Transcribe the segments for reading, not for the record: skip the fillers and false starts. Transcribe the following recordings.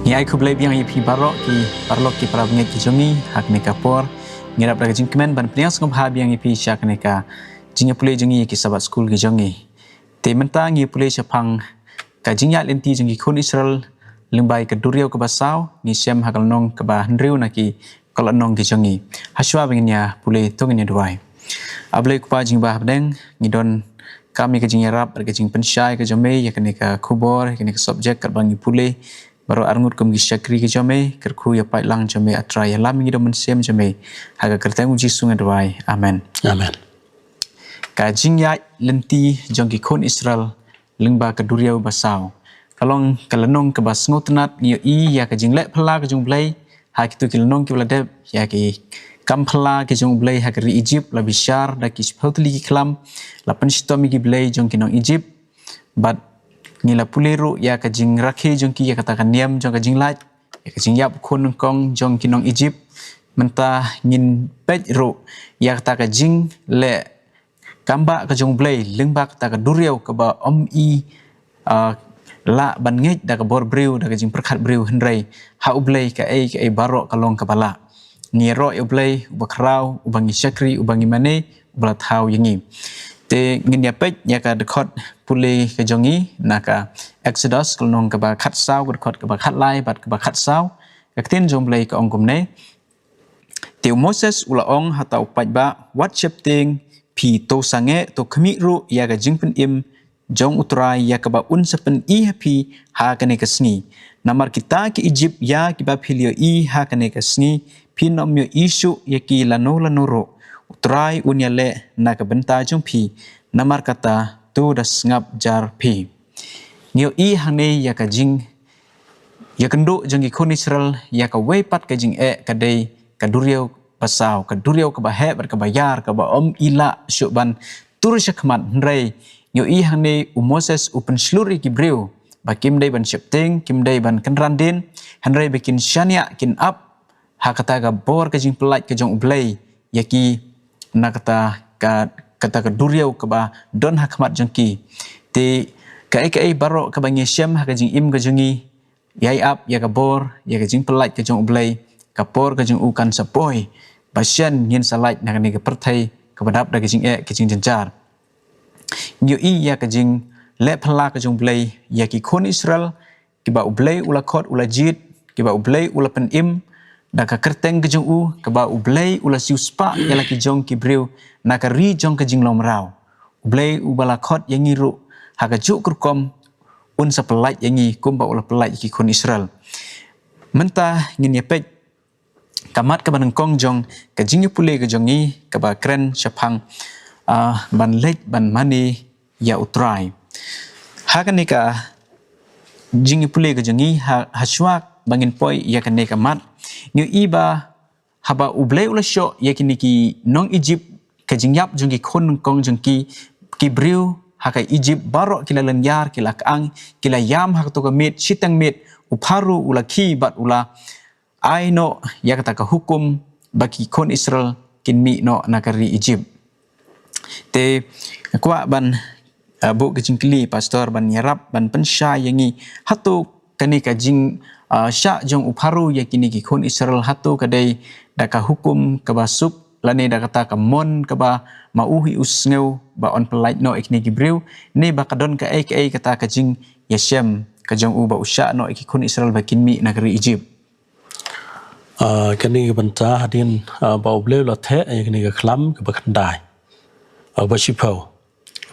Ngai ku blai biang ipi barok ki para bengai ki jongi hak ne kapor ngirap daga jing kemen ban priang sngom ha biang ipi syak ne ka jingya pulai jongi ki sabat school ki jongi te menta ngi pulai chapang ka jingya lenti jongi khon Israel lengbai ka duriau ka basau ni sem hakal nong ka ba hendriu na ki kolonong ki jongi haswa bengnya pulai tongnya duai ablai ku pa jing ba habdeng ngidon kami ka jing yarap ka jing pensyai ka jome ya ka kubor ka subjek ka bangi pulai baru arngut kum gisyakri ke jame kerku ya pai lang jame atra ya lam ngido mensem jame haga kerteng uji sunga dwai amen ka jingya lenti jongki khon Israel lengba ka duriau basau kalong kalenong ke basngotenat ni ya ka jingle phla ka jong blai ha kitu kilenong ki bladeb ya ki kampla ke jong blai ha kri Egypt la bishar da ki spotli ki klam la penstomi ki blai jong ki nong Egypt but nila puleru ya ka jing rakhe jong ki ya katakan niam jong ka jing lait ya ka jing yap khon kong jong ki nong Egypt menta ngin pej ru ya kata ka jing le kamba ka jong blai lengba kata ka duriau ka ba la ban ngej da ka bor breu da ka jing perkhat breu hendrai ha ublai ka ai baro ka long ka bala ni ro ublai ubakrau ubangi syakri ubangi mane ubla thau yangi te ngin ya pej ya ka dekot pulai ke jongi naka Exodus kalnong ka ba khat sau dekot ka ba khat lai bat ka ba khat sau ka tin jong blai ka ongkom ne te Moses ula ong hatau paj ba wat chepting pi to sange to khmi ru ya ka jingpen im jong utrai ya ka ba un sepen I happy ha ka ne ka sngi namar kita ki Egypt ya ki ba philio I ha ka ne ka sngi pinom yo isu ya ki lano ro utrai unya le na ka benta jong pi namar kata tu das ngap jar pi ngio I hane ya ka jing ya kendo jong khon Israel ya ka wepat ka jing ka dei ka duriau pasau ka duriau ka ba he ber ka bayar ka ba ila syuban tur syakman hrei ngio I hane Moses upen sluri ki breu ba kim dei ban syepting kim dei ban kenrandin hrei bikin syania kin up ha kata ka bor ka jing pelait ka jong ublei ya ki na kata ka duriau ka ba don hakmat jengki te ka baro ka bangi syam ha ka jing im ka jengi yai ap ya ka bor ya ka jing pelait ka jong ublei ka por ka jing ukan sapoi basyan ngin salait na ka perthai ka badap da ka jing jenjar nyu I ya ka jing le phla ka jong ublei ya ki khon Israel ki ba ublei ula khot ula jit ki ba ublei ula pen im da ka kerteng ke jong u ka ba ublei ula siu spa ya la ki jong ki breu na ka ri jong ka jing lom rau ublei ubala khot yangi ru ha ka juk kurkom un sa pelait yangi kum ba ula pelait ki khon Israel menta ngin ya pej kamat ka ban kong jong ka jing pule ka jongi ka ba kren chapang ban lek ban mani ya utrai ha ka ne ka jing pule ka jongi ha shwak bangin poi ya ka ne ka mat nyu iba haba ublei ula syo yakini ki nong Egypt ka jingyap jong ki khon kong jong ki breu ha ka Egypt barok kila lenyar kila kaang kila yam ha to ka met sitang met uparu ula ki bat ula aino ya kata ka hukum bagi khon Israel kin mi no nakari Egypt te kwa ban bu ka jingkli pastor ban yarap ban pensya yangi hatu kani ka jing sya jong uparu yakini ki khon Israel hatu kadai da ka hukum ka basuk lane da kata ka mon ka ba mauhi usngeu ba on pelait no ikni ki breu ne ba kadon ka kata ka jing yashem ka jong u ba usya no ki khon Israel ba kinmi negeri Egypt kani ka banta hadin ba ubleu la the yakini ka khlam ka ba khandai ba shipau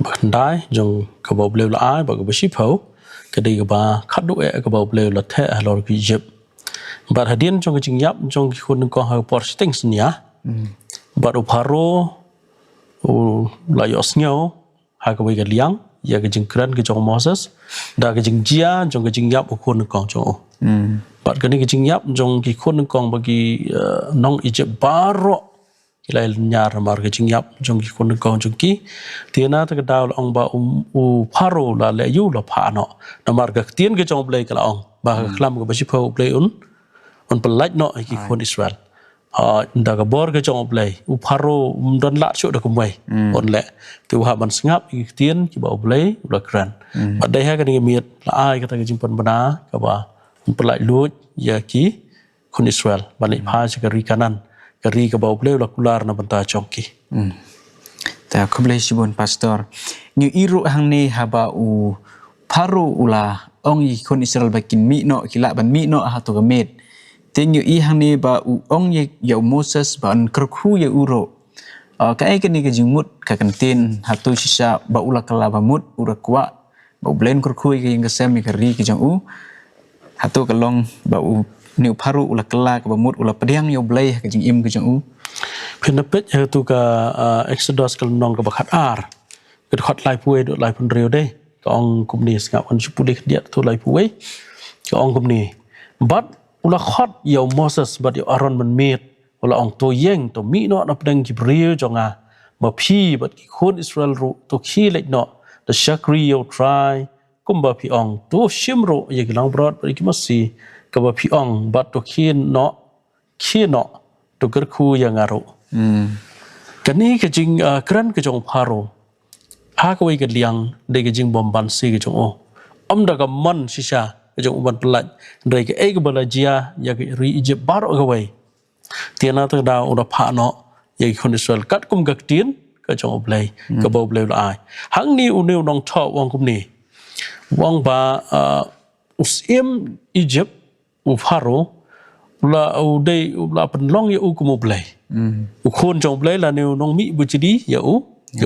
ba khandai jong ka ba ubleu la ai ba ka ba shipau kadai ka ba khadu ka ba ubleu la the halor ki Egypt but hadin jong ka jingyap jong ki khon ko ha por sting snya but uparo la yosngeo ha ka ga liang ya ka jingkran ka jong Moses da ka jingjia jong ka jingyap khon ko jong but kani ka jingyap jong ki khon ko bagi nong Egypt baro kila nyar mar ka jingyap jong ki khon ko jong ki tiana ta ka daw ong ba uparo la le yu la pha no na mar ka tien ka jong blai ka ong ba ka khlam ka ba shi pho blai on pelait no ki khon Israel da ka bor ka jong blai uparo don la chu da kumai on le tu ha ban sngap ki tien ki ba blai la kran ba dai ha ka ni miet la ai ka ta ka jing pon bana ka ba pelai lut ya ki kon Israel balik pha sekari kanan kari ke bau bleu lakular na banta chongki ta kublai sibon pastor nyu iru hang ni haba u paru ula ong i kon Israel bakin mi no kila ban mi no ha to gamet tenyu i hang ni ba u ong ye ya Moses ban kerku ya uro ka ai kan ni ke jingmut ka kantin hatu sisa ba ula kala ba mut ura kwa ba blen kerku ke yang kesem ke ri ke jang u hatu kalong ba u niu paru ula kala ka ba mut ula pediang yo blai ke jing im ke jang u Pinapit ya tu ka Exodus kalau nong ka bakat ar ke khot lai puai do lai pun rio deh ka ong kumni ngap on chupuli dia tu lai puai ka ong kumni but ula khot yo Moses but yo Aaron man met ula ong to yeng to mi no na pedang Jibril jonga ma phi but ki khon Israel ru to khi lek no the shakri yo try kumba phi ong to shimro ye ki lang brot ki masi ka ba phi ong but to khi no to kerku yang aro kani ke jing kran ke jong paro ha ko ke liang de ke jing bom ban si ke jong o da ka man sisa ke jong ban pelat de ke e ke balajia ya ke ri Egypt baro ke wai tiana ta da ora pha no ye kon Israel kat kum gak tin ke jong oblai ke bo blai la ai hang ni u neu nong tho wong kum ni wong ba usim Egypt u paro la u dei la pen long ya u kum oblai u khon jong oblai la neu nong mi bu chidi ya u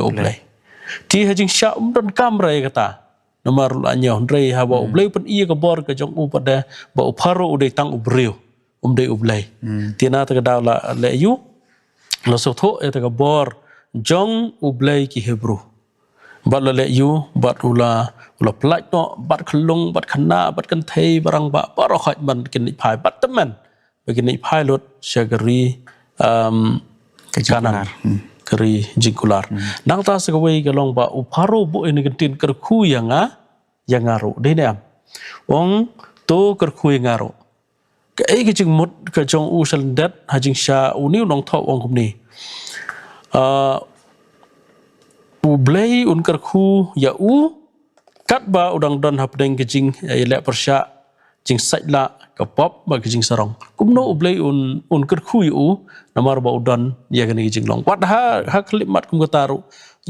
oblai ti ha jing sha don kam rai kata nomor la nyaw rei ha ba oblai pen ia ka bor ka jong u pada ba u pharo u dei tang u breu dei oblai ti na ta da la le yu la so tho e ta ka bor jong oblai ki Hebrew bat la le yu bat ula plak no bat khlung bat khana bat kan thei barang ba ro khat ban kin ni phai bat tamen begini pilot syagari kanan keri jingkular nang ta sekawai kalong ba uparo bu ini kentin kerku yang aro dei ne wong to kerku yang aro ka ai ke jing mut ka jong u sandat ha jing sha u niu nong tho wong kum ni u blai un kerku ya u kat ba udang don hap deng ke jing le persya jing sai la ka pop ba ke jing sarong kumno ublei un kerku u namar ba udan ya ke ni jing long wat ha klip mat kum taru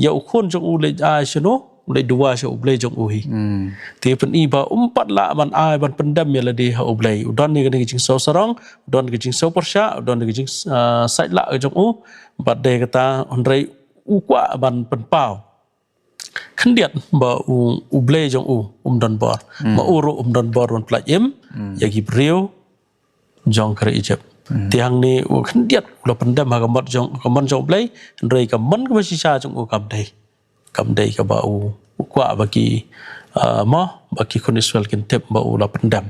ya u khon jong u le a shno le dua sha ublei jong u hi te pen i ba pat la ban ai ban pendam ya le di ha ublei udan ni ke ni jing so sarong udan ke jing so persya udan ke jing sai la jong u bat de kata onrei u kwa ban pen pau khendiat ba u ble jong u don bor ma uru don bor wan plak im ya Gibril jong kre Egypt tiang ni u khendiat lo pendam ha kamot jong ble rei ka man ka sisa jong u kam dei ka ba u kwa bagi ma bagi kon Israel kin tep ba u la pendam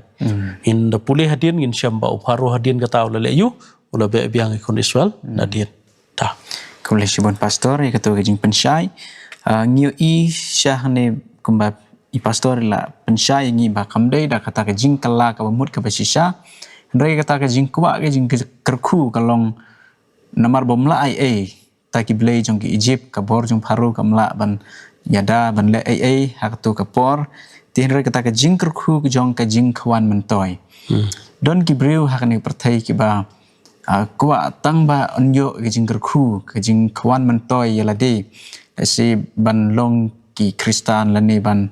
in da pulih hadin in syam ba u pharu hadin ka taw le yu ula be biang kon Israel nadin ta kublai sibon pastor ya ketua jing pensyai ngiu i syah ne kumba i pastor la pensyai ngi ba kamdei da kata ke jing kala ka bamut ka basisa ndai kata ke jing kwa ke jing kerku kalong namar bomla ai ta ki blai jong ki Egypt ka bor jong pharu kamla ban yada ban le ai hak tu ka por ti ndai kata ke jing kerku jong ka jing khwan mentoi don Gibril hak ni perthai ki ba kwa tang ba onyo ke jing kerku ke jing khwan mentoi yala de si ban long ki Kristan lani ban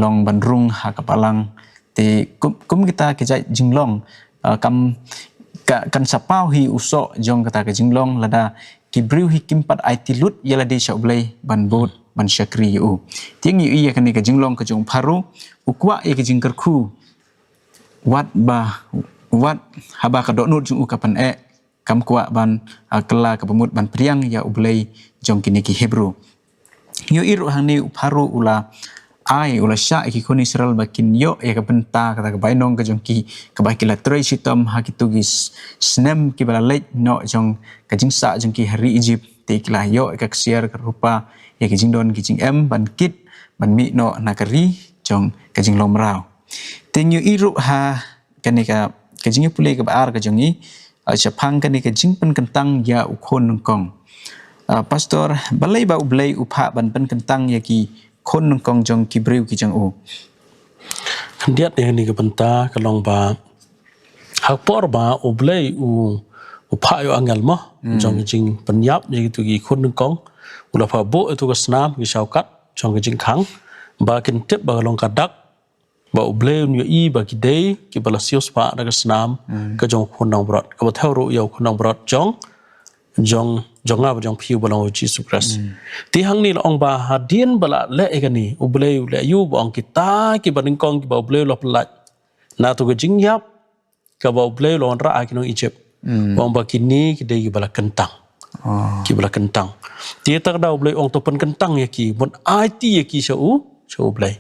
long ban rung ha kapalang ti kum kita ke jinglong kam kan sapau hi uso jong kata ke jinglong lada Gibril hi kimpat IT lut yala de shablai ban bot ban syakri u ting yu ya kan ke jinglong ke jong pharu ukwa e ke jing kerku wat haba ka do nut jong u kapan kam kwa ban kela ka pemut ban priang ya ublai jong kini ki Hebrew yo iru hang ni pharu ula ai ula sha ki kon Israel bakin yo ya ka benta kata ka bainong ka jong ki ka ba kila trei sitam ha ki tugis snem ki bala lek no jong ka jing sa jong ki hari Egypt te kila yo ka ksiar ka rupa ya ki jing don ki jing em ban kit ban mi no nakari jong ka jing lomrao te yo iru ha kani ka jing pule ka baar ka jong ni chapang kani ka jing pen kentang ya ukon nongkong pastor balai ba ublai upha ban pen kentang ya ki khon nongkong jong Gibril ki jang u kandiat yang ni kebenta kalong ba hakpor ba oblei u upayo angel mo jong jing penyap jadi tu gi kun kong ula pa bo itu ke senam gi syaukat jong jing khang ba kin tip ba kalong kadak ba oblei nyu i ba ki dei ki balasios pa da ke senam ke jong kun nong brot ke ba thau ru yo kun nong brot jong ngap jong phiu balong Jesus Christ ti hang ni ong ba hadien bala le ekani oblei le yu bong kita ki baning kong ki ba oblei lo pelat na tu ke jing yap ka ba oblei lo ra ki no Egypt bong ba kini ki dei bala kentang ki bala kentang ti tak da oblei ong to pen kentang ya ki mon IT ya ki shau oblei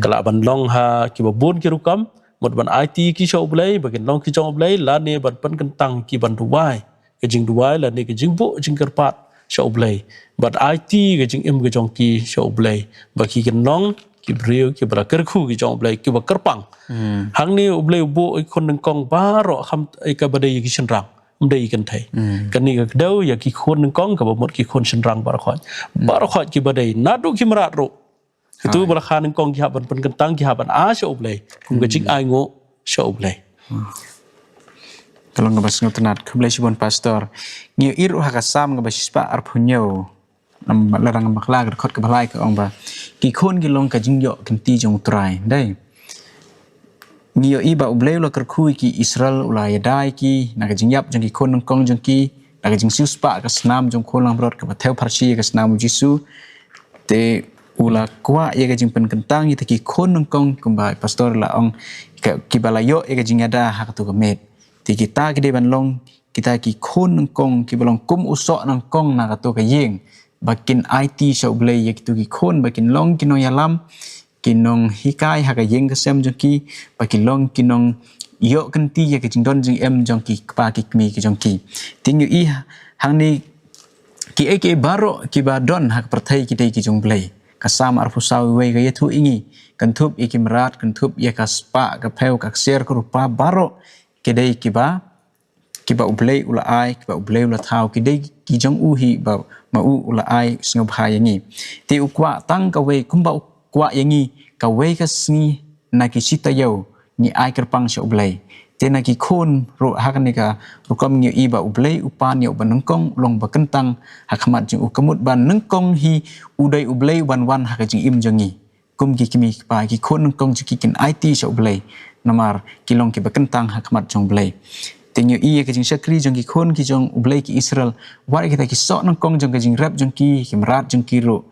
kala ban long ha ki ba bun ki rukam mod ban IT ki shau oblei bakin long ki jong oblei la ne ban pen kentang ki ban duai ke jing duai la ne ke jing bu jing kerpat shau oblei bat IT ke jing im ke jong ki shau oblei ba ki ken long ki breu ki bra ker khu ki jong oblei ki ba kerpang hang ni oblei bu ai kon nang kong ba ro kham ai ka ba dei ki chen rang dei kan thai kan ni ka dau ya ki khon nang kong ka ba mot ki khon chen rang ba ro khot ki ba dei na du ki mrat ro itu ba kha nang kong ki ha ban pen kentang ki ha ban a shau oblei kum ke jing ai ngo shau oblei kalau ngebas ngutenat keblai sibon pastor ngiu iru hakasam ngebas sispa arpunyo nam larang makla khot ke balai ke ong ba ki khon ki long ka jingyo kenti jong trai dai ngiu i ba ublei lo kerkhui ki Israel ulai dai ki na ka jingyap jong ki khon nong kong jong ki na ka jing sispa ka snam jong khon lang brot ka ba theu parsi ka snam Jisu te ula kwa ye ka jing pen kentang i te ki khon nong kong kumba pastor la ong ki balayo ye ka jing ada hak tu ka met ti kita ki de ban long kita ki khon nang kong ki balong kum usok nang kong na ka to ka yeng bakin IT sa ublei ye tu ki khon bakin long ki no yalam kinong hikai ha ka yeng ka sem jong ki bakin long kinong yo kan ti ye ka jing don jing em jong ki pa ki mi ki jong ki ting yu i hang ni ki e ke baro ki ba don ha perthai ki dei ki jong blei ka sam ar pusau we ka ye thu ingi kan thup i ki mrat kan thup ye ka spa ka pheu ka ser ku rupa baro kedai kiba ublei ula ai kiba ublei ula thau kedai ki jong u hi ba ma u ula ai sngob ha yangi ti ukwa tang ka we kumba ukwa yangi ka we ka sngi na ki sita yo ni ai kerpang sha ublei te na ki khon ro ha kan ka rukom ngi i ba ublei upan yo ban nongkong long ba kentang ha khamat jing u kamut ban nongkong hi udai ublei wan ha ka jing im jongi kum ki kimi pa ki khon nongkong ki kin IT sha ublei namar kilong ki bakentang hakmat jong blai tenyo iya ke jing sakri jong ki khon ki jong blai ki Israel war kita ki sok nang kong jong ka jing rap jong ki mrat jong ki ro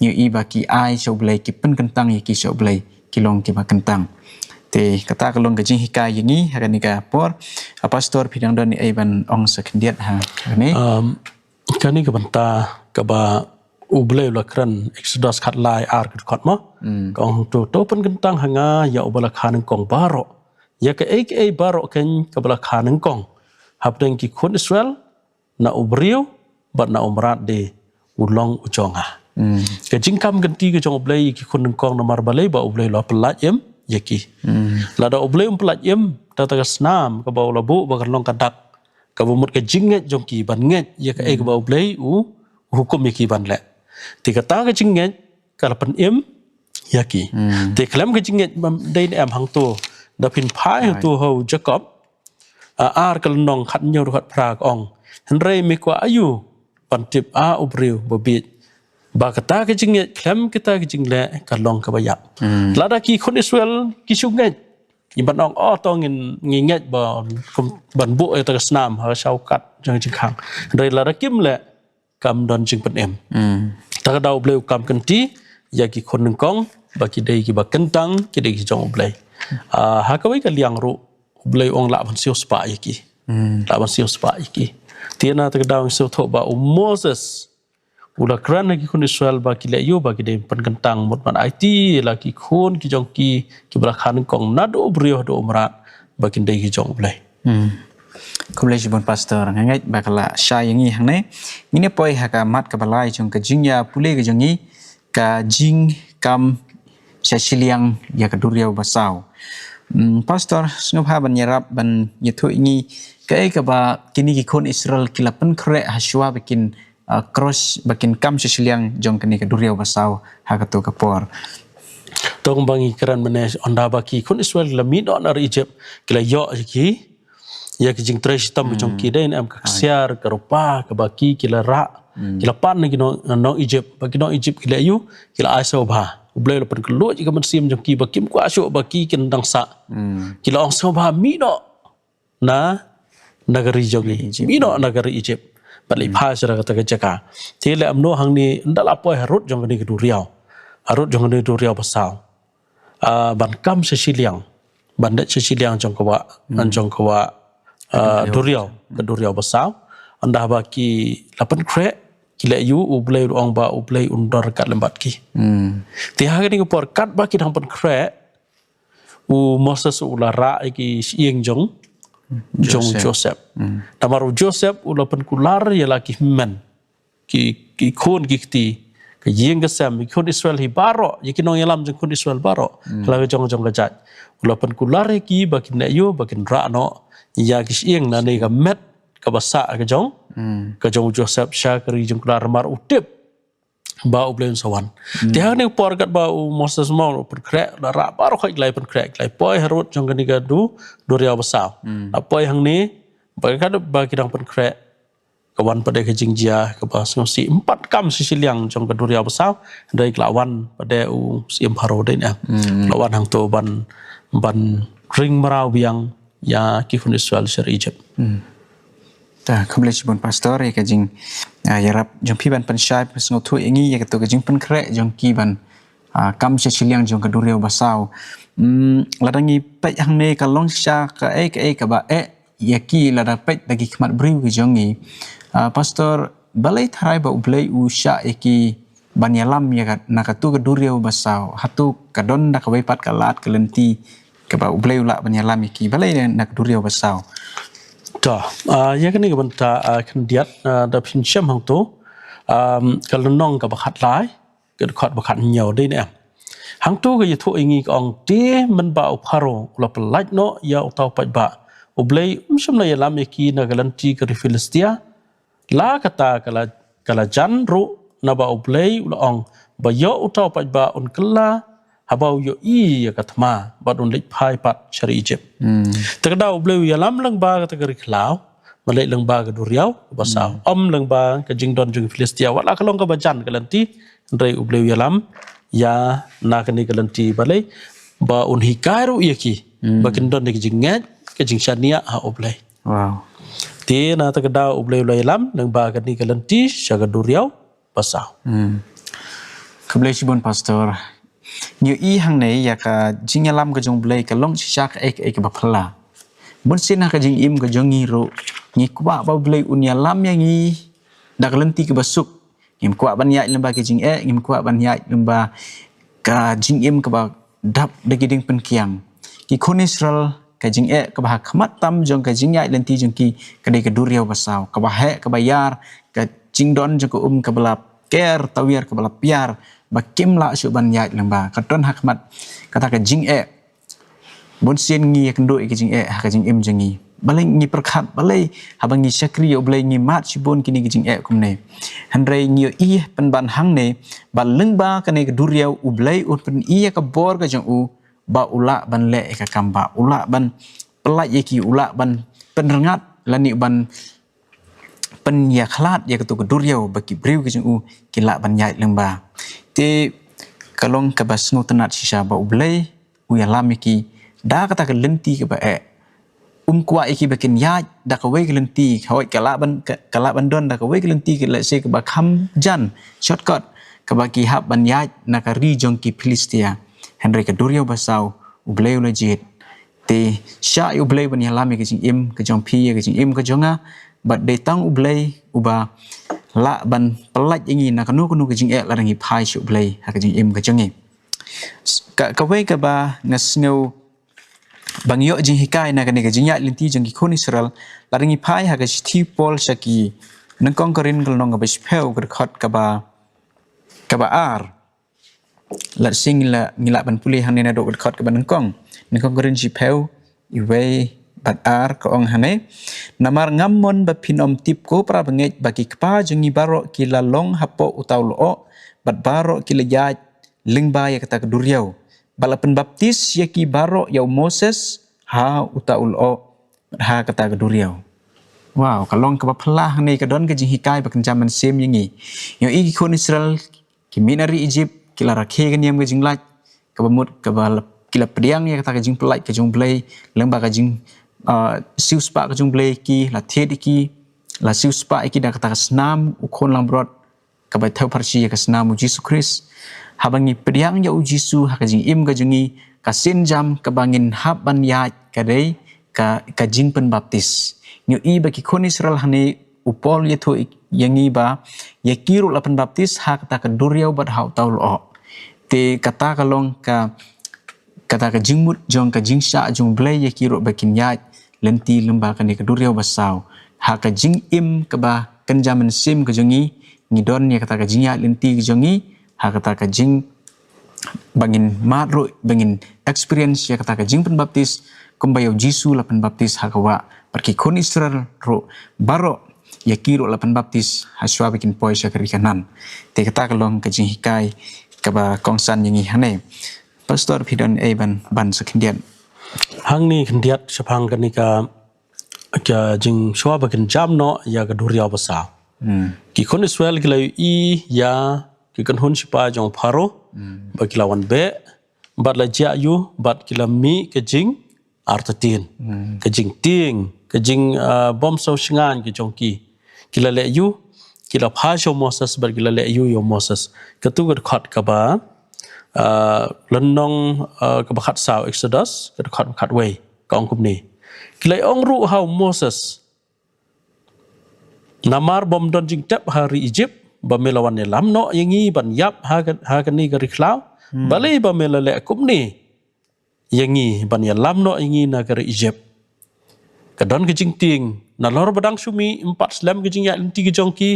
nyo i ba ki ai so blai ki pen kentang ki so blai kilong ki bakentang te kata kalong ka jing hikai yangi hakani ka por pastor pidang don ni aiban ong sakendiat ha ni kani ka banta ka ba ublei la kran exodus khat lai ar khat ma kong to pen kentang hanga ya ubala khan kong baro ya ka ai baro ken ka bala khan kong hapdeng ki khun Israel na ubriu bat na umrat de ulong ujonga ka jingkam ganti ka jong ublei ki khun kong na mar balai ba ublei la pelat yem ya ki la da ublei pelat yem ta ta snam ka ba la bu ba long kadak ka bu mut ka jinget jong ki ban nget ya ka ai ka ba ublei u hukum ya ki ban le ti kata ka jinget kala pen im yaki te klam ka jinget dai em hang tu da pin phai tu ho Jacob ar kal nong khat nyo khat pra ong henrei mi kwa ayu pan tip a ubriu bobit ba kata ka jinget klam kita ka jingle ka long ka baya lada ki khon Israel ki sunget ki ban ong o tong nginget ba ban bu ta snam ha shaukat jang jing khang rei lada kim le kam don jing pen em ta dau bleu kam kanti ya ki khon nang kong ba ki dei ki ba kentang ki dei ki jong blei ha ka wai ka liang ru blei ong la ban siu spa ki la ban siu spa ki tiana ta dau siu tho ba Moses ula kran ki khon Israel ba ki le yu ba ki dei pen kentang mot ban IT la ki khon ki jong ki bra khan kong na do brio do umrat ba ki dei ki jong blei Kumlai sibon pastor ngai bakala sha yangi hangne ngine poi haka mat ka balai jong ka jingya pule ka jongi ka jing kam siliang ya ka duriau basau pastor snubha ban yarap ban yethu ingi kai ka ba kini ki khon Israel kilapan kre haswa bikin cross bikin kam siliang jong kini ka duriau basau haka to ka por tong bangi keran menes onda baki kun Israel la mi don ar Egypt kila yo ki ya ki jing tres tam jong ki den am ka siar ka rupa ka baki kila ra kila pan ni no Egypt baki no Egypt kila yu kila aso ba ublay la pan kelo ji ka sim jong ki bakim ku aso baki kin dang sa kila ong so ba mi no na nagari jogi mi no nagari Egypt balik pasar kata kerja tile amno hang ni ndal apa harut jong ni kedu riau harut jong ni kedu riau pasal ban kam sesiliang bandet sesiliang jong kawa duriau kedu riau pasal anda baki lapan krek kila yu ublay ong ba ublay undor kat lembat ki ti hari ni por kat baki dang pan krek u Moses ulara ki sieng jong Joseph. Tamaru Joseph ulapan kular ya laki men ki kon ki ke yeng ke sam ki kon Israel hi baro ya ki nong yalam jeng kon Israel baro la jong gajat ulapan kular ki bakin na yo bakin ra no ya ki sieng na ne ka met ka basa ka jong Joseph syakri jong kular mar utip ba ublen sawan tiang ni por kat ba Moses mau per krek la ra baro khai lai pen krek lai poi harut jong kan ga du ria basau apoi hang ni ba kat ba kidang pen krek kawan pada ke jingjia ke ba ngosi 4 kam sisiliang jong ka du ria basau dai lawan pada sim haro dai na lawan hang to ban ring marau biang ya ki fun Israel ser Egypt ta kembali cibun pastor ya kajing ya rap jong pi ban pensyai pesngo tu ingi ya ketu kajing pen krek jong ki ban kam siliang jong keduriau basau ladangi pe hang ne ka long sha ka ka ba ya ki lada pe dagi khmat briu ki jongi pastor balai tharai ba ublai u sha ki ban yalam ya na ka tu keduriau basau hatu kadon da ka pat ka lat kelenti ka ba ublai ula ban yalam ki balai na keduriau basau ya kan ni kan ta kan diat da pin syam hang tu kalau nong ka bakhat lai ka khat bakhat nyaw dei ne hang tu ka yathu ingi ong te men ba upharo la pelaj no ya utau paj ba ublei umsam la yalam ki na galanti ka Filistia la kata kala jan ru na ba ublei ula ong ba yo utau paj ba un kala habau yo ya katma badun lek phai pat shari Egypt takdau bleu ya lam lang ba ka tagari klau malai lang ba ka duriau basau lang ba ka jingdon jung Filistia wala kalong ka bajan kalanti ndai ubleu ya lam ya na kani kalanti balai ba un hikairu yaki ba kindon ni jinget ka jingshania ha ublei wow ti na takdau ubleu ya lam lang ba kani kalanti syaga duriau basau kembali cibun pastor nhiều y hàng này ya ka jing yalam ka jong blai ka long shak ek ba phla bun sin ha ka jing im ka jong ro ni kwa ba blai un yalam yang i dak lenti ka basuk ngim kwa ban ya lamba ka jing ngim kwa ban ya lamba ka jing im ka ba dap de giding pen kiang ki kon Israel ka jing ka ba khmat tam jong ka jing ya lenti jong ki ka de ka duriau basau ka ba he ka bayar ka jing don jong ka ka bala ker tawir ka bala piar bakim la su ban yai lamba katon hakmat kata ka jing bon sien ngi kendo ke jing ka jing im jangi balai ngi perkhat balai habangi syakri yo balai ngi mat sibon kini ke jing kumne handrai ngi i pen ban hang ne baleng ba kane ke duriau ublai un pen i ka bor ka jong u ba ula ban le ka kamba ula ban pelai ki ula ban penrengat lani ban pen ya khlat ya ketu ke duriau baki briu ke jong u kila ban yai lamba te kalong ka basnu tenat sisa ba ublai u ya lamiki da kata ka lenti ka ba kwa iki bakin ya da ka we lenti hoi kala ban don da ka we lenti ka se ka ba kham jan shortcut ka ba ki hab ban ya na ka ri jong ki Filistia Henry ka duriau basau ublai legit te sha ublai ban ya lamiki jing im ka jong pi ka jing im ka jonga ba de tang ublai uba la ban pelaj ingi na kanu ke jing la rangi phai shu blai ha ka jing im ka jangi ka we ka ba ngasneu bang yo jing hikai na ka ne ka jing ya linti jing ki kon Israel la rangi phai ha ka thi pol shaki nang kong karin kal nong ka ba speu ka khat ka ba ar la sing la ngila ban puli hang ne na do ka khat ka ba nang kong karin speu i we bat ar ko ong hane namar ngammon ba pinom tip ko pra banget bagi kpa jungi baro kila long hapo utau lo bat baro kila ya lingba ya kata keduriau balapan baptis yaki baro yau Moses ha utaul o ha kata keduriau. Wow, kalong kebapelah ni kadon ke jing hikai bakan zaman sem yangi. Yo i kon Israel ki minari Egypt kila rakhe kan yam ke jing laj kabamut kabal kila pediang ya kata ke jing pelai ke jung blai lembah ke jing siu spa ke jung blai ki la thed ki la siu spa ki da kata senam ukon lang brot kabai thau parsi ke senam Yesus Kristus habangi pediang ya Yesus ha ke jing im ke jungi ka sin jam kabangin haban ya kadai ka jing pen baptis nyu i bagi kon Israel hani upol yetu yangi ba ya kiru la pen baptis ha kata ke duriau bad hau taul o te kata kalong kata ka jingmut jong ka jingsha jong blai ya kiro bakin ya lenti lembah kan ke duriau basau ha ka jing im ka ba kenjaman sim ke jongi ngidon ya kata ka jingya lenti ke jongi ha kata ka jing bangin madro bangin experience ya kata ka jing pen baptis kumbayau Jisu la pen baptis ha kawa perki kon Israel ro baro ya kiro la pen baptis ha swa bikin poi sya kerikanan te kata kalong ka jing hikai kaba kongsan yang ihane pastor pidon ban sekendian hang ni kendiat sepang kenika jing shwa bakin jam no ya keduriau basa ki kon Israel kila i ya ki kan hun sipa jong pharo ba kilawan be bat la ja yu bat kila mi ke jing artatin ke jing ting ke jing bom so shingan ki jong ki kila le yu kila phasho Moses bar kila le yu yo Moses ketu khat kaba lenong kebakhat saw Exodus khat way kaong kumni kila ong ru how Moses namar bom don jing tep hari Egypt bamelawan lam no yangi ban yap ha kan ni gari klau balai bamelale kumni yangi ban ya lam no yangi na gari Egypt kadon ke jing ting na lor badang sumi 4 slam ke jing ya lenti ke jongki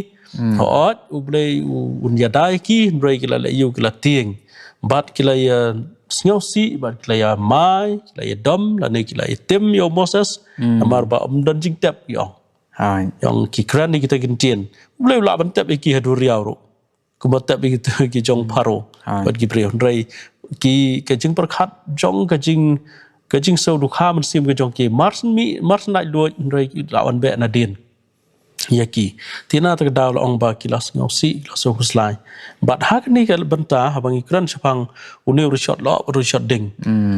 hoot ublay unyadai ki bray kila la yu kila ting bat kila ya snyosi bat kila ya mai kila ya dom la ne kila ya tim yo Moses amar ba don jing tep yo yang ki kran ni kita gintien ublay la ban tep ki haduriau ro kumat tep ki jong pharo bat ki bre ndrai ki ke jing perkhat jong ke jing so du kha man sim ke jong ki mars nai lo ndrai lawan be na din yaki tina tak daw la ong ba kilas ngausi la so huslai bat hak ni kal benta habang ikran sepang uni rishot lo rishot ding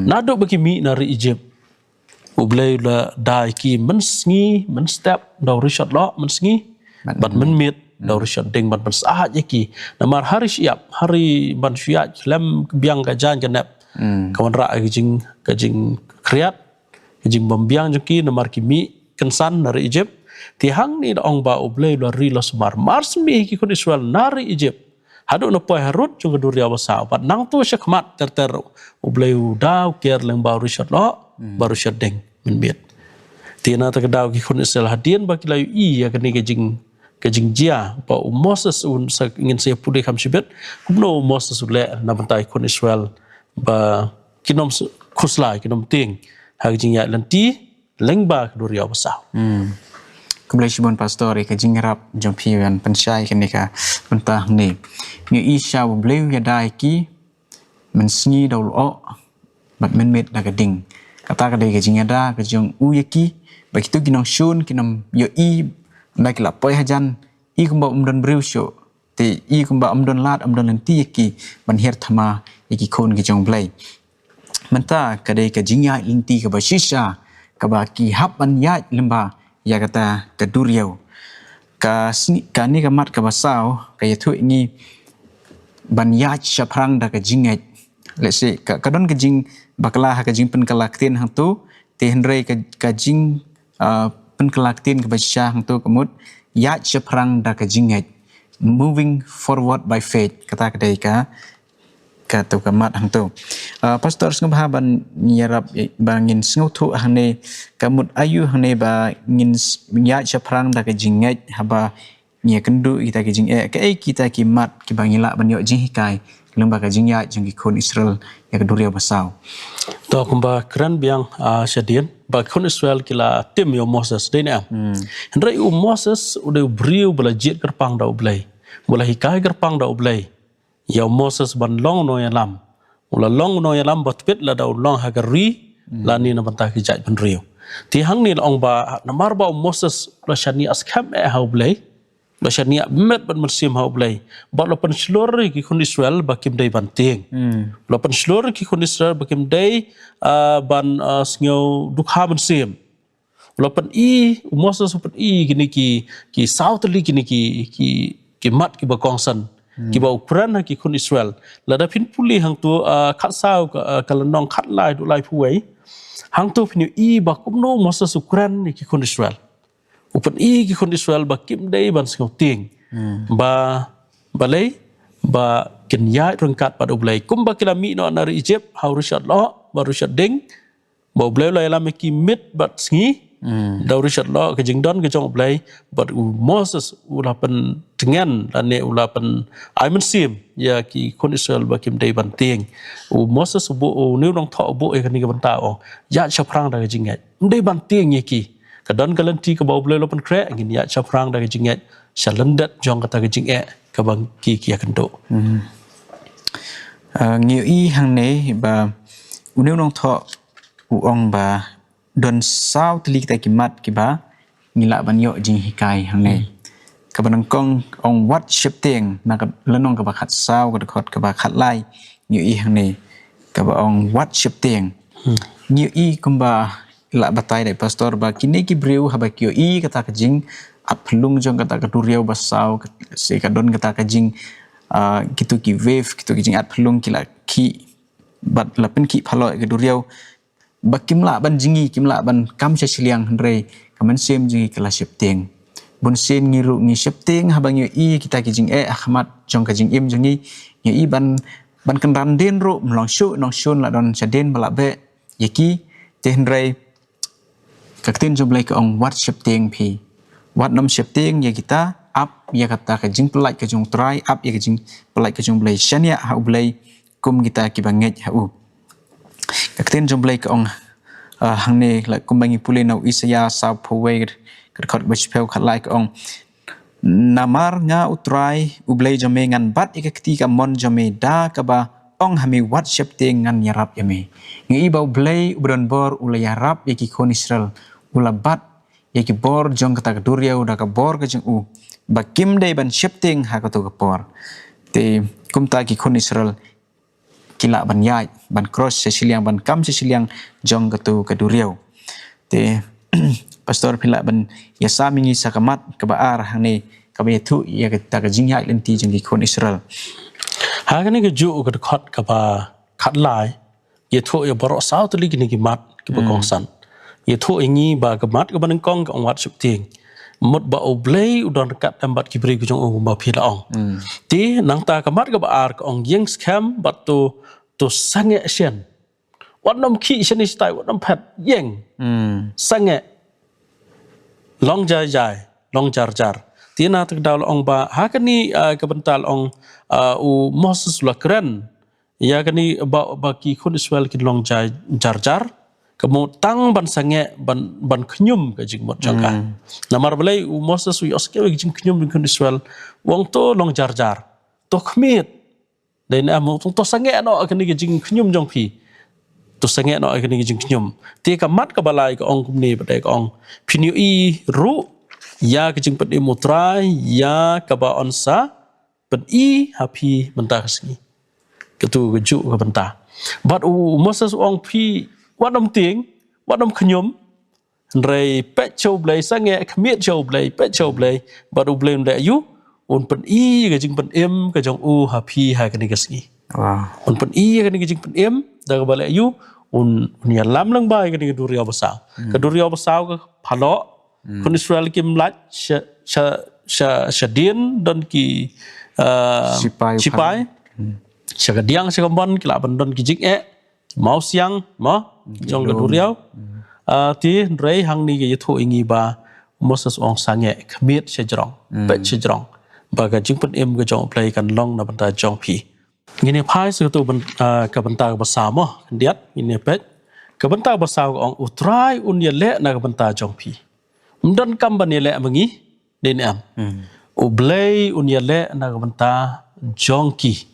nado bagi mi na ri Egypt ublay la dai ki mensngi men step daw rishot lo mensngi bat men mit daw rishot ding bat men saat yaki namar hari siap hari ban siap lem biang ka jan kanap kawan ra ka jing kriat ka jing bambiang jeki namar ki mi kensan dari Egypt tihang ni ong ba ublay la ri la sumar mars mi ki kon Israel nari Egypt hadu no poi harut jung duria wasa pat nang tu syakmat ter ublay daw ker leng ba rishot lo baru syadeng min bit tina tak daw ki kon Israel hadien ba kilayu i ya kani ke jing jia ba Moses un sa ingin saya pudai kam sibet kumno Moses ule na bantai kon Israel ba kinom khuslai kinom ting ha jing ya lanti leng ba duria wasa Kemudian Shimon pastor ke jingrap jompian pensyai kenika pentah ni isya beliau ya daiki mensengi daul o bat menmet da gading kata kadai ke jingada ke jong uyaki begitu kinong shun kinam yo i naik la poi hajan i kumba umdon briusyo te i kumba umdon lat umdon lenti yaki banhir thama yaki kon ke jong blai menta kadai ke jingya lenti ke basisha ka ba ki hap ban ya lemba ya kata keduriau ka ni kamat ka basau ka yatu ini ban yach shaprang da ka jingai let's say ka kadon ka jing bakla ka jing pen kalaktin hang tu te hendrai ka jing pen kalaktin ka basha hang tu kemut yach shaprang da ka jingai moving forward by faith kata kadai ka tu kamat hang tu pastor ngabha ban nyarap bangin sngutu hane kamut ayu hane ba ngin nya chaprang da ka jingai haba nya kendu kita ka jing kita ki mat ki bangila ban yo jing hikai lembah ka jingya jing ki kon Israel ya keduria basau to kumba kran biang syadien ba kon Israel kila tim yo Moses dena hendrai Moses udah briu belajit kerpang da ublai mulai hikai kerpang da ublai ya Moses ban long no ya lam ula long no ya lam bat pit la daw long hagari la ni na banta ki jaj ban riu ti hang ni ong ba na mar ba Moses la shani askam e hau blai la shani met ban mersim hau blai ba la pan slor ki kun Israel ba kim dai ban ting la pan slor ki kun Israel ba kim dai ban sngo dukha ban sim la pan Moses pan kini ki south li kini ki mat ki ba kongsan ki ba Ukraine ki kun Israel la da phin puli hang tu khat sao ka lanong khat lai du lai phuai hang tu phin ba kum no Moses Ukraine ki kun Israel upan ki kun Israel ba kim dei ban sngau ting ba lei ba kin yai rangkat pa oblei kum ba kilami no na Egypt how Richard lo ba Richard ding ba oblei lai la me ki mit bat sngi daw Richard lo ke jing don ke jong oblei but Moses ula pen dengan la ne ula pen aiman sim ya ki kun Israel ba kim dei ban ting Moses bu new dong tho bu e kan ni ka ban ta ong ya chaprang da ke jing ngai dei ban ting ye ki kadon kalan ti ka bau blei lo pan kre ngin ya chaprang da ke jing ngai shalandat jong kata ke jing ka bang ki kan do nhiều hàng này bà nếu nông thọ ông bà đơn sao tli kita kimat kiba ngila banyo jing hikai hàng này các bạn con ông what ship tiền na ka lenong ka ba khat sao ka khot ka ba khat lai nhiều hàng này các bạn ông what ship tiền nhiều kumba la batai dai pastor ba kini ki breu haba kyo kata ka jing aplung jong kata ka turiau basau se ka don kata ka jing gitu ki wave gitu ki jing aplung kila ki bat lapen ki phalo ka turiau bakim la ban jingi kim la ban kam cha siliang hendrei kamen sem jingi kala ship teng bun sen ngiru ngi ship teng habang yo kita ki jing ahmad jong ka jing im jingi yo ban kan ran den ro mlong shu nong shun la don cha den bala be yaki te hendrei ka tin jom lai ka ong wat ship teng phi wat nam ship teng ya kita up ya kata ka jing pelai ka jong try up ya ka jing pelai ka jong blai shania ha blai kum kita ki banget ha Kakten jomblay ka ong hang ne la kumbangi puli na Isaya sa phoway ka khot bachpeu khalai ka ong namar nga utrai ublay jome ngan bat ikakti ka mon jome da ka ba ong hami wat shepte ngan yarap yame ngi ba ublay ubron bor ula yarap yaki kon Israel ula bat yaki bor jong kata ka duriau da ka bor ka jeng ba kim dei ban shepte ha ka to ka bor te kumta ki kon Israel kila ban yai ban cross sesiliang ban kam sesiliang jong katu kaduriau te pastor pila ban yasa mingi sakamat kabaar hane kabetu ya kita ka jingyai lenti jeng kon Israel ha kan ke ju ka khot ka ba khat lai ye tho ye baro sao to lig ni ki mat ki ba kong san ye tho ingi ba ka mat ka ban kong ka wat sup ting mot ba oblei udon kat ambat ki bri ku jong ba phila ong ti nang ta ka mat ka ba ar ka ong yeng scam bat to sange sian wat nom ki sian is tai wat nom phat yeng sange long jai long jar ti na tak dal ong ba ha kan ni ka bental ong Moses la kren ya kan ni ba ki khun Israel ki long jar kamu tang ban sange ban knyum ka jing mot jangka namar balai Moses wi oske wi jing knyum kun Israel wong to long jar to khmit den am to sange no kan ni jing knyum jong phi to sange no kan ni jing knyum ti ka mat ka balai ka ong kumni badai ka ong phinu ru ya ka jing pat mutrai ya ka ba onsa pat happy mentah singi ketu keju ka benta but Moses ong phi wat nom tiếng wat nom khnyum rei pe chou blai sange khmiet chou blai pe chou blai ba du blem da yu un pen ga jing pen em ka jong ha phi ha ka ni ka ski un pen ka ni ka jing pen em da ka bale yu un ya lam lang bai ka ni du riau basau ka du riau basau ka phalo kon Israel kim lat sha dien don ki sipai sha diang sha bon ki la ban don ki jing mau siang mo jong ka duriau ti rei hang ni ge tho ingi ba Moses ong sange khmiet sejrong pe sejrong ba ga jing pen em ga jong play kan long na banta jong phi ngine phai su tu ban ka banta ba sa mo diat ngine pe ka banta ba sa ong utrai un ye le na ka banta jong phi mdon kam ban ye le mangi den am u blay un ye le na ka banta jongki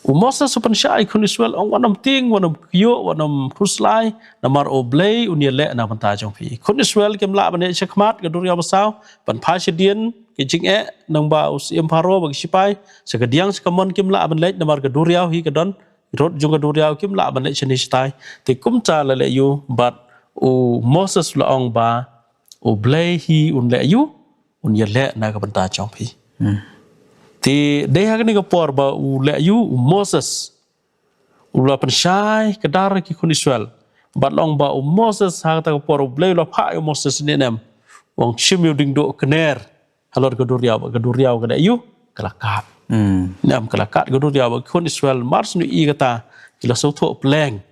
Moses supan syai kun Israel ong wanam ting wanam kyo wanam kruslai namar oblei unia le na banta jong pi kun Israel kem la bane chakmat ga dur ya basau pan phai chedien ke jing nang ba us em pharo bag sipai sakadiang sakamon kem la ban le namar ga dur ya hi ga don rot jong ga dur ya kem la ban le cheni stai te kum cha la le yu but o Moses la ong ba oblei hi un le yu unia le na ga banta jong pi Ti deha ni kapor ba u le yu Moses u la pensyai kedar ki kun Israel bat long ba u Moses ha ta kapor ble la pha u Moses ni nem wong chimyu ding do kner halor keduriau kada yu kalakat nem kalakat keduriau kun Israel mars nu i kata kila so tho pleng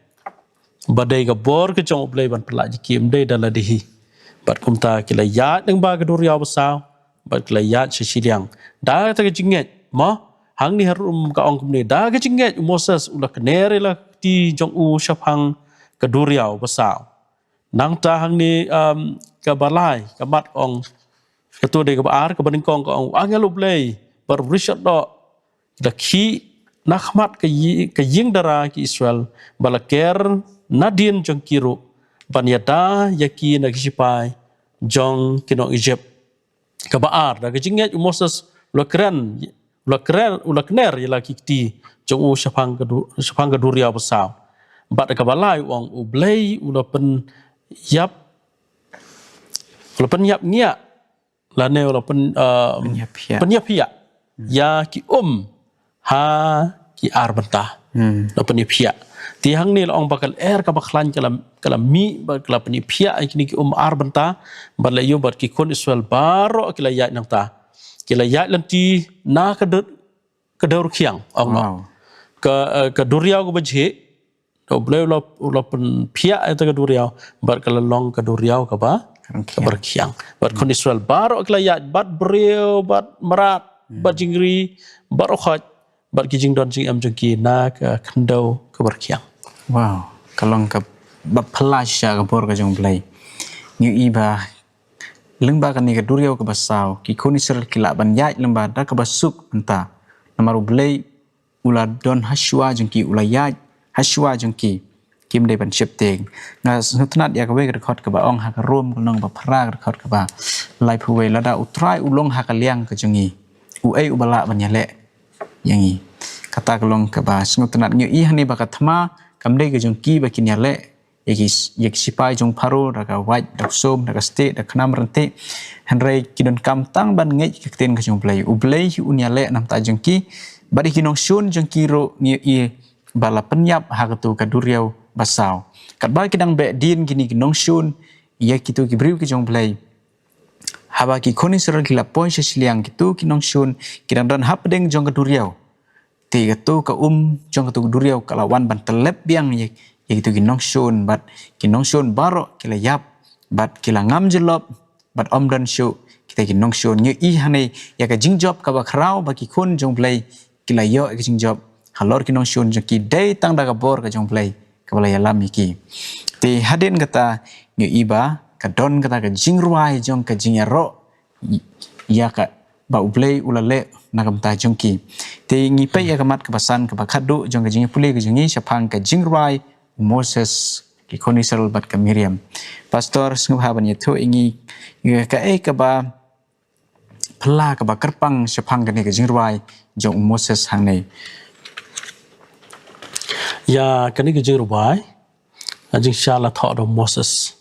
badai ka bor ke jong ble ban pla ji kim dei dala dihi bat kumta kila ya ding ba keduriau basau bat kelayat sesiliang dah ta jinget mo hang ni harum ka ong kumne dah ka jinget Moses ulah kenere la ti jong u syapang keduriau basau nang ta hang ni ka balai ka mat ong ketua de ka bar ka baning kong ka ong angelu play bar richard do da ki nakmat ka ying dara ki Israel balaker nadien jong kiru banyada yaki na kisipai jong kinong Egypt kabaar da kejinget Moses ulakren yala kikti jong u syapang keduria besau bat kabalai wong ublei ulapen yap ngia lane ulapen penyapia ya ki ha ki arbenta ulapen pia ti hang ni ong bakal ka baklan kala mi bakala penyapia kini ki arbenta bat la yo bat ki kon Israel baro kila ya nang ta kila ya lanti na kedaur khiang ong no ka duriau ko bajhe do bleu lo pen pia eta ka duriau bat kala long ka duriau ka ba ka berkhiang bat kon Israel baro kila ya bat breu bat marat bat jingri bat khaj bat ki jing don jing am jong na ka khandau ka berkhiang wow kalong ka bap plasha ka bor ka jong blai nyu iba lengba kan ni ka duriau ka basau ki kun Israel kila ban ya lengba da ka basuk enta namaru blai ula don haswa jengki ula ya haswa jengki kim dei ban chepteng nga snutnat ya ka we ka khot ka ba ong ha ka rom nong ba phra ka khot ka ba lai phuwe la da utrai ulong ha ka liang ka jengi u ei u bala ban ya le yangi kata kalong ka ba snutnat nyu i hani ba ka thma kam dei ka jengki ba kin ya le yek sipai jong pharo da ka wai da som da ka ste da khnam rante hanrei kidon kam tang ban ngei ka ten ka jong play u play unya le nam ta jengki bari kinong shun jengki ro ngi i bala penyap ha ka tu ka duriau basau kat ba kidang be din gini kinong shun ye kitu ki briu ki jong play haba ki khoni sar ki la point siliang kitu kinong shun kidang dan hap deng jong ka duriau ti ka tu ka jong ka tu duriau kalawan ban telep biang ye itu kinong shun baro kila yap bat kila ngam jelop bat omdan shu kita kinong shun nyu i hane ya ka jingjob ka ba khrau ba ki khun jong play kila yo ka jingjob halor kinong shun jong ki dei tang da ka bor ka jong play ka bala ya lam ki ti hadin kata nyu iba ka don kata ka jingruai jong ka jingero ya ka ba ublei ulale nakam ta jong ki ti ngi pe ya ka mat ka pasan ka ba khadu jong ka jing puli ka jingi syapang ka jingruai Moses ki kon Israel bat ka Miriam pastor sngub haban yetho ingi ka ka ba phla ka ba karpang syapang ka ni ka jingruai jong Moses hang nei ya kani ka jingruai ajing shala tho do Moses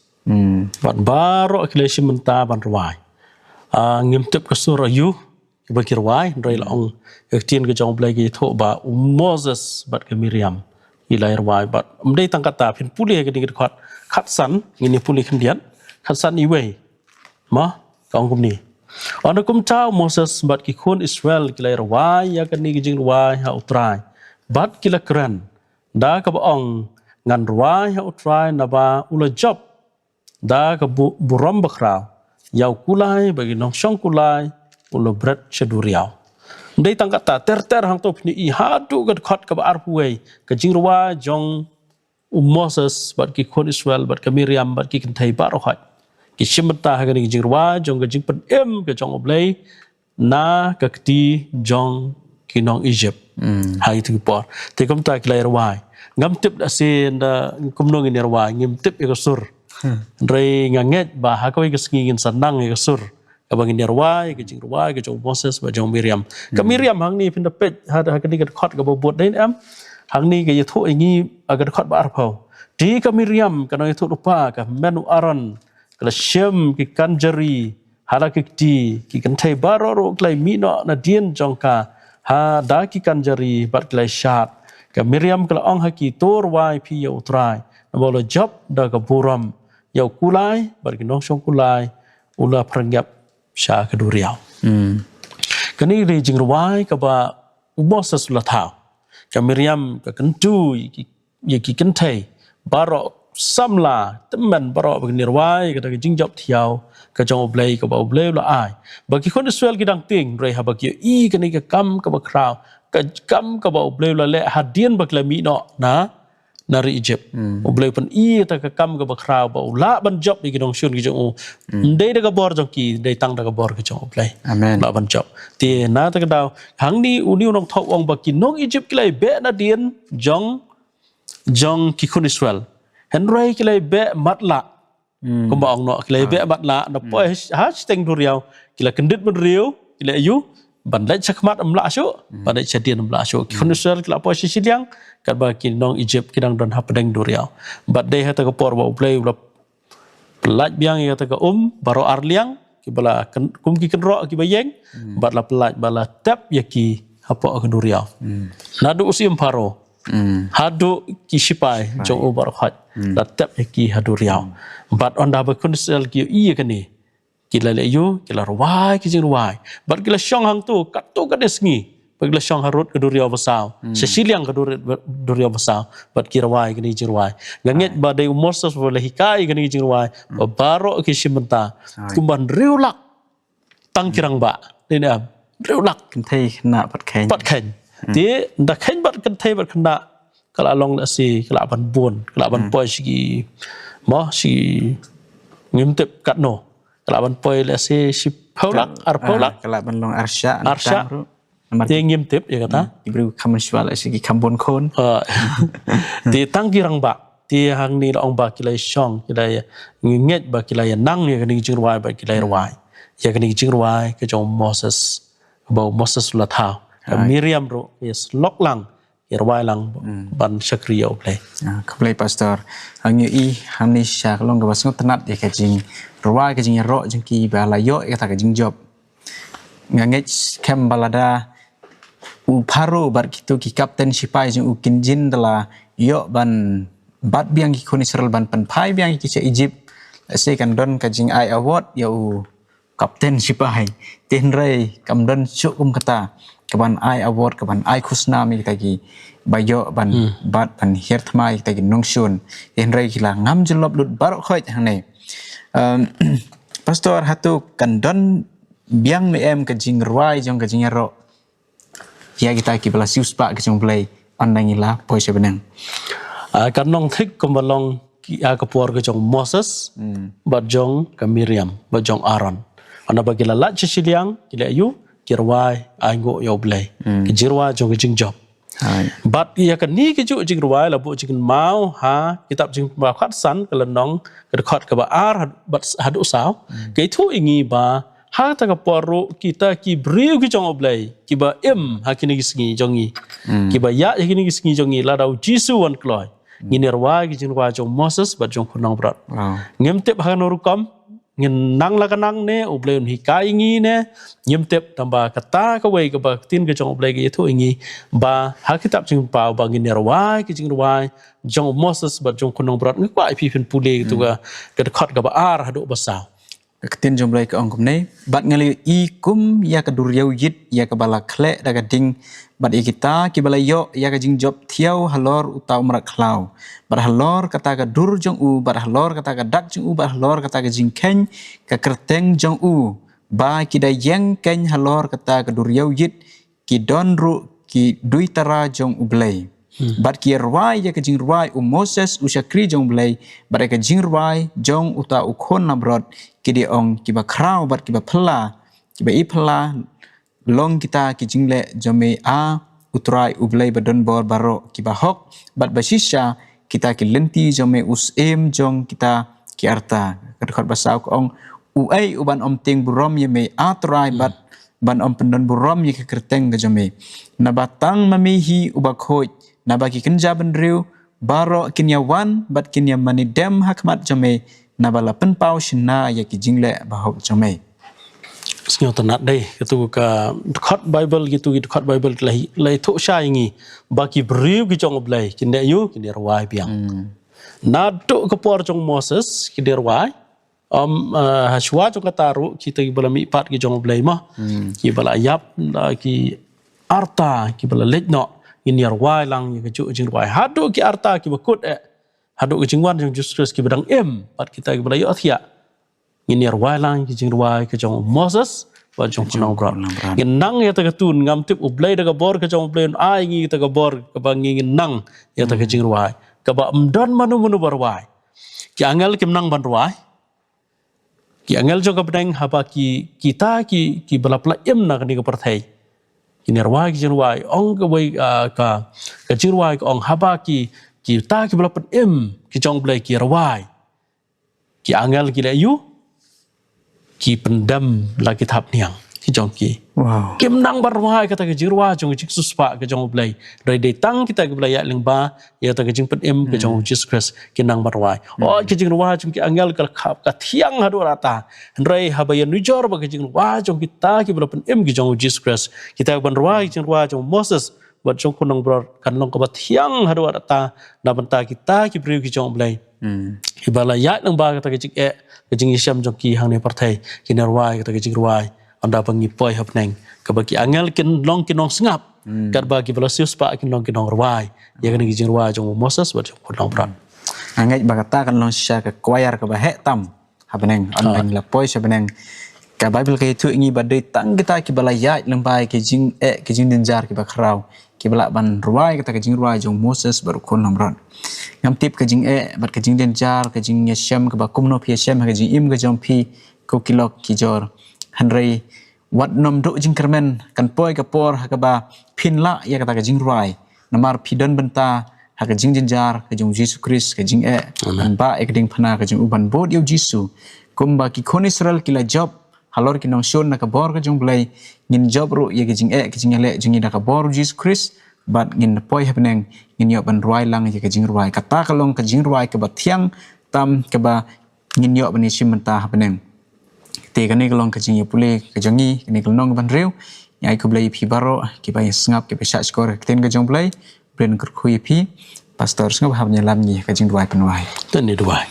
bat baro klesi menta ban ruai ngim tep ka sur yu ba kirwai roi la ong tin ka jong blai ki tho ba Moses bat ka Miriam ilai ruai bat mdei tangkata pin puli ka ding khot khatsan ngini puli khndian khatsan iwei ma kaung kum ni on kum chao Moses bat ki khun Israel kilai ruai ya kan ni jing ruai ha utrai bat kila kran da ka ong ngan ruai ha utrai na ba ula job da ka buram bakra yau kulai bagi nong syong kulai ula brat cheduriau Ndai tangkata ter hang top ni i hadu gad khot ka ar huai ka jingruwa jong Moses bat ki khon Israel bat ka Miriam bat ki kentai bar khat ki shimta ha ni jingruwa jong ka jingpen ka jong oblei na ka kti jong ki kinong Egypt hai tu por te kom ta klai rawai ngam tip da sin da kom nong ni rawai ngim tip e sur rei nganget ba ha ko ke ngin sanang e sur ka bangin rawai ke jing rawai ke jong Moses ba jong Miriam ka Miriam hang ni pin da pet ha ka ni ka khot ka bo bot dai am hang ni ke ye thu ngi agar khot ba ar phau di ka Miriam ka no thu lupa ka menu Aaron ka shem ki kanjari hala ki kan thai baro ro klai mi no na dien jong ka ha da ki kanjari bat klai shat ka Miriam kala ong ha ki tor wai phi yo trai na bolo job da ka buram yo kulai bat ki nong song kulai ula prangyap sha ka du riau kani ri jing wai ka ba Moses la thao ka Miriam ka kan tu ki kan thai baro samla teman baro begini rawai kata jing job thiau ka jong oblei ka ba oblei la ai bagi kon Israel ki dang ting rei ha bagi I kani ka kam ka ba kraw ka kam ka ba oblei la le hadien bak la mi no na ri Egypt oblei pan I ta ka kam ka ba kraw ba la ban job ki dong shun ki jong dei da ka bor jong ki dei tang da ka bor ki jong oblei amen la ban job ti na ta ka daw hang ni uni nong thau ong ba ki nong Egypt ki lai be na dien jong ki kon Israel Henry kilai be matla kumba ong no kilai be matla na po ha steng duriau kila kendit men riu kila ayu bandai chakmat amla shu bandai chadian amla shu konusel kila po sisiang kan ba kin nong Egypt kidang don hapdeng duriau badai ha ta ko por ba play ula pelaj biang ya ta ko baro arliang ki bala kum ki kenro ki bayeng badla pelaj bala tap ya ki hapo ke duriau nadu usim paro hadu ki sipai jong ubar khat la tap ki hadu riau bat onda ba kunsel ki I kani kila le yu kila rawai ki jing rawai bat kila syong hang tu kat tu ka desngi bagla syong harut ke duriau basau sesiliang ke duriau basau bat ki rawai kani jing rawai ganget ba dai Moses boleh hikai kani jing rawai baro ki simenta kumban riulak tang kirang ba ni am riulak kan thai na pat khain ti nda khain bat kan thai bat khanda kala long la si kala ban buon kala ban poi si mo si ngim tep kat no kala ban poi la si paulak kala ban long arsha ti ngim tep ya kata ibru kaman swala si ki kambon kon ti tang kirang ba ti hang ni ong ba kilai shong kilai nget ba kilai nang ya kani jing ruai ba kilai ruai ya kani jing ruai ke jong Moses la thao Miriam ro yes lok lang irwai lang ban sakriyo play kaplay pastor ang I hani syak long ka basngot tenat ya ka jing rwai ka jing ro jing ki bala yo ka ta ka jing job ngangech kem balada u paro bar kitu ki kapten sipai jing u kinjin dala yo ban bat biang ki kon Israel ban pan pai biang ki che Egypt se kan don ka jing ai award ya u kapten sipai tin rei kam don chukum kata kaban ai award kaban ai khusna mi tagi bayo ban bat ban herthmai tagi nongshun en rei kila ngam jelob lut barok khoi hang pastor hatu kandon biang me em ka jing ruai jong ka jing ro ya kita ki bala siuspa ka jong play andangila poi sebenang kan nong thik kom balong ki ka por ka jong Moses bat jong ka Miriam bat jong Aaron ana bagila la chiliang kila yu kirwai aingo yo blay kirwa jong jing job bat ya kan ni ke ju jing ruai la bu jing mau ha kitab jing ba khat san kala nong ka khat ka ba ar bat hadu saw ke thu ingi ba ha ta ka poru kita ki briu ki jong oblay ki ba ha kini gisngi jongi ki ba ya kini gisngi jongi la dau jisu wan kloi ni nerwa ki jing ruai jong Moses bat jong khunong brat ngem tep ha no rukom ngin nang la kanang ne oblay hi kai ngi ne nyem tep tamba kata ka wei ka ba tin ka jong oblay ki thu ingi ba ha kitab jing pa ba ngin nerwa ki jing ruai jong Moses bat jong khunong brat ngi kwa pi pen pule tu ka khat ka ba ar hadu ba saw ketin jomblai ke ongkom ne bat ngali I kum ya ka duryau yit ya ka bala khle daga ding bat I kita ki bala yo ya ka jing job thiau halor utau marak khlau bat halor kata ka dur jong u bat halor kata ka dak jong u bat halor kata ka jing ken ka kerteng jong u ba ki da yang ken halor kata ka duryau yit ki don ru ki duitara jong u blai bat ki rwai ya ka jing rwai Moses usakri jong blai bat ka jing rwai jong uta ukhon na brod ki di ong ki ba krau bat ki ba phla ki ba I phla long kita ki jingle jome a utrai ublai badon bor baro ki bahok bat basisha kita ki lenti jome usem jong kita ki arta kadkhot basau ko ong uai uban om ting burom ye me atrai bat ban om pendon burom ye ki kerteng ke jome na batang mamihi ubakhoi na bagi kenja benriu baro kinyawan bat kinya manidem hakmat jome na bala penpau shina ye ki jingle bahok jome Senyo tanat deh itu ka dekat Bible gitu dekat Bible lai thuk sha ingi baki briu ki jong oblai kinde yu kinde rawai piang na tuk ke por jong Moses kinde rawai hashwa jong kataru kita ki bala mi pat ki jong oblai mah ki bala yap ki arta ki bala lekno kinde rawai lang ki ju jing rawai hadu ki arta ki bakut hadu ki jingwan jong justus ki bedang pat kita ki bala yu athia ini rawai lang ki jing rawai ke jong Moses wa jong kunang bra nang ya ta tun ngam tip ublai daga bor ke jong ublai ai ngi ta ga bor ke bangi nang ya ta ke jing rawai ka ba mdon manu manu barwai ki angel kim nang ban rawai ki angel jong ka bedeng haba ki kita ki balapla em na ni ka parthai ini rawai ki jing rawai ong ka wai ka jing rawai ong haba ki ta ki balapla em ki jong ublai ki rawai ki angel ki la yu ki pendam lagi tahap niang ki jong ki wow kim nang barwai kata ke jirwa jong jik suspa ke jong blai dai dai tang kita ke blai ya lengba ya ta ke jing pendem ke jong Jesus Christ ki nang barwai ke jing ruwa jong ki angel ka khap ka thiang hadu rata rai habayan nujor ba ke jing ruwa jong kita ki bla pendem ki jong Jesus Christ kita ban ruwa jing ruwa jong Moses wat jong kunang bro kan long ka ba thiang hadu rata na banta kita ki briu ki jong blai ibala ya lengba kata ke jik kejing isyam jong ki hang ne partai ki nerwai kata kejing ruai anda pangi poi hapneng ka bagi angel kin long kinong sengap kat bagi velosius pa kin long kinong ruai ya kan kejing ruai jong Moses wat jong kunong pran angai bagata kan long sha ka kwayar ka ba he tam hapneng on la poi sabeneng ka bible ka itu ingi badai tang kita ki balaya lembai kejing denjar ki bakrau ki bala ban ruai kata kejing ruai jong Moses baru kunong pran ngam tip kejing bat kejing denjar kejing yasham ke bakum no yasham kejing im ke jong pi ko kilok kijor hanrei wat nom do jing kermen kan poi ka por ka ba pin la ya kata kejing ruai namar pidon benta ha kejing denjar kejing Jesus Christ kejing an ba ekding phana kejing uban bod yo jisu kumba ki kon Israel kila job halor ki nong shon na ka bor ka jong blai ngin job ro ya kejing le jing da ka bor Jesus Christ bat ngin poi hapneng ngin yo ban ruai lang ya kejing ruai kata kalong kejing ruai ke bathiang tam ke ba ngin yo ban isim menta hapneng te kani kalong kejing yo pule kejongi kani kalong ban reu ya ku blai pi baro ki ba sngap ki ba sha skor ten ke jong blai bren kur khui pi pastor sngap hab nya lam ni kejing ruai penwai ten ni ruai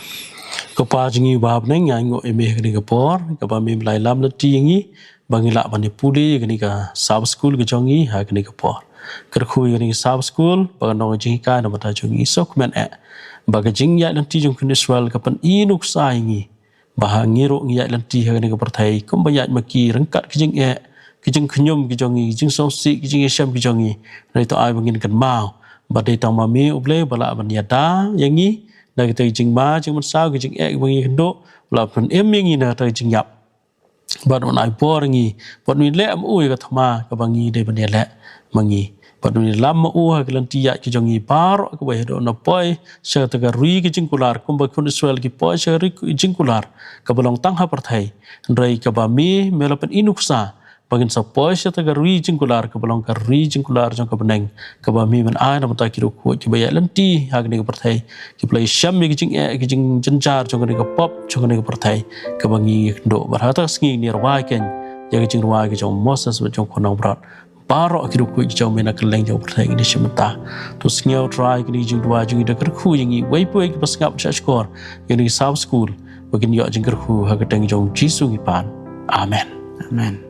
ko pa jingi ba hapneng ya ngo eme kani ka por ka ba mi blai lam na ti ngi bangila ban puli kani ka sub school ke jongi ha kani ka por kerkhui ni sub school bagano jing ka na mata jong isok men bagajing ya lanti jong kun Israel kapan inuk saingi bahangiro ya lanti ha ni ka partai kum bayat maki rengkat kijing kijing knyum kijongi kijing sosi kijing syam kijongi nai to ai bangin kan mau badai tang mami uble bala ban yada yangi na kita kijing ma jing sao kijing bangi kendo la pen yangi na ta kijing yap bad on ai poringi bad mi le am ui ka thama ka bangi de ban le mangi padu ni lam u ha kelan tia ki jongi par ko ba do na poi se ta ga ri ki jingkular kum ba kun Israel ki poi se ri ki jingkular ka balong tang ha parthai rai ka ba mi melapen inuksa bagin sa poi se ta ga ri jingkular ka balong ka ri jingkular jong ka beneng ka ba mi man ai na mata ki ru ko ki ba ya lan ti ha ni ka parthai ki play sham mi ki jing jenjar jong ka pop jong ka parthai ka bangi do barata sngi ni rwa ken ya ki jing rwa ki jong Moses ba jong konong brat Paro akiru kui jauh mena keleng jauh pertai ini semata. Terus ngau try kini jeng dua jeng ida kerku jengi waipu ek pas ngap church core yang di South School. Bagian yo jeng kerku hagadeng jauh Jisu ngipan. Amen. Amen.